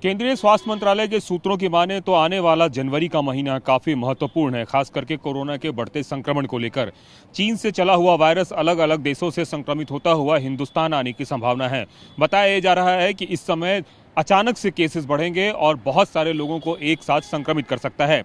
केंद्रीय स्वास्थ्य मंत्रालय के सूत्रों की माने तो आने वाला जनवरी का महीना काफी महत्वपूर्ण है, खास करके कोरोना के बढ़ते संक्रमण को लेकर। चीन से चला हुआ वायरस अलग अलग देशों से संक्रमित होता हुआ हिंदुस्तान आने की संभावना है। बताया जा रहा है कि इस समय अचानक से केसेस बढ़ेंगे और बहुत सारे लोगों को एक साथ संक्रमित कर सकता है।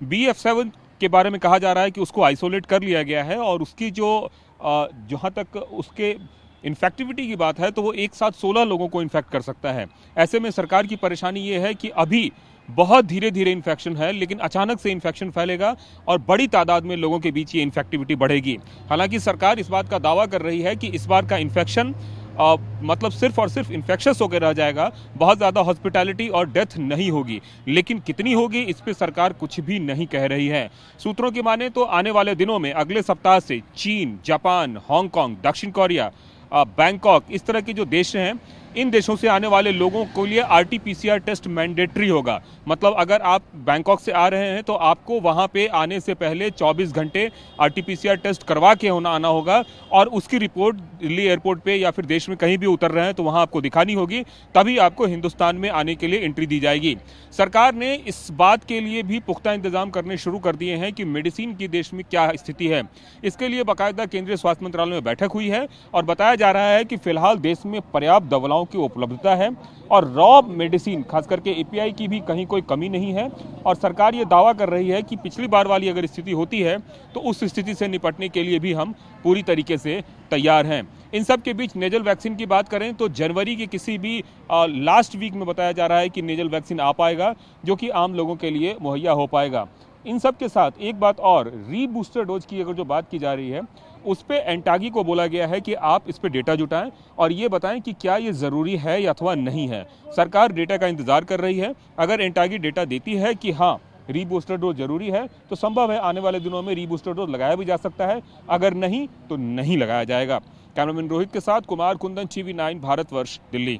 BF7 के बारे में कहा जा रहा है कि उसको आइसोलेट कर लिया गया है और उसकी जहां तक उसके इन्फेक्टिविटी की बात है तो वो एक साथ 16 लोगों को इन्फेक्ट कर सकता है। ऐसे में सरकार की परेशानी ये है कि अभी बहुत धीरे धीरे इन्फेक्शन है, लेकिन अचानक से इन्फेक्शन फैलेगा और बड़ी तादाद में लोगों के बीच ये इन्फेक्टिविटी बढ़ेगी। हालांकि सरकार इस बात का दावा कर रही है कि इस बार का इन्फेक्शन मतलब सिर्फ और सिर्फ इन्फेक्शस होकर रह जाएगा, बहुत ज़्यादा हॉस्पिटैलिटी और डेथ नहीं होगी। लेकिन कितनी होगी इस पर सरकार कुछ भी नहीं कह रही है। सूत्रों की माने तो आने वाले दिनों में अगले सप्ताह से चीन, जापान, हांगकांग, दक्षिण कोरिया, बैंकॉक, इस तरह के जो देश हैं, इन देशों से आने वाले लोगों के लिए RT-PCR टेस्ट मैंडेटरी होगा। मतलब अगर आप बैंकॉक से आ रहे हैं तो आपको वहां पे आने से पहले 24 घंटे RT-PCR टेस्ट करवा के आना होगा और उसकी रिपोर्ट दिल्ली एयरपोर्ट पे या फिर देश में कहीं भी उतर रहे हैं तो वहां आपको दिखानी होगी, तभी आपको हिंदुस्तान में आने के लिए एंट्री दी जाएगी। सरकार ने इस बात के लिए भी पुख्ता इंतजाम करने शुरू कर दिए हैं कि मेडिसिन की देश में क्या स्थिति है। इसके लिए बाकायदा केंद्रीय स्वास्थ्य मंत्रालय में बैठक हुई है और बताया जा रहा है कि फिलहाल देश में पर्याप्त दवाओं की उपलब्धता है और रॉ मेडिसिन खास करके API की भी कहीं कोई कमी नहीं है। और सरकार ये दावा कर रही है कि पिछली बार वाली अगर स्थिति होती है तो उस स्थिति से निपटने के लिए भी हम पूरी तरीके से तैयार हैं। इन सब के बीच नेजल वैक्सीन की बात करें तो जनवरी के किसी भी लास्ट वीक में बताया जा रहा है कि नेजल वैक्सीन आ पाएगा, जो कि आम लोगों के लिए मुहैया हो पाएगा। इन सब के साथ एक बात और, रीबूस्टर डोज की अगर जो बात की जा रही है उस पे एंटागी को बोला गया है कि आप इस पे डेटा जुटाएं और ये बताएं कि क्या ये जरूरी है या अथवा नहीं है। सरकार डेटा का इंतजार कर रही है। अगर एंटागी डेटा देती है कि हाँ रीबूस्टर डोज जरूरी है तो संभव है आने वाले दिनों में रीबूस्टर डोज लगाया भी जा सकता है, अगर नहीं तो नहीं लगाया जाएगा। कैमरामैन रोहित के साथ कुमार कुंदन, TV9 भारतवर्ष, दिल्ली।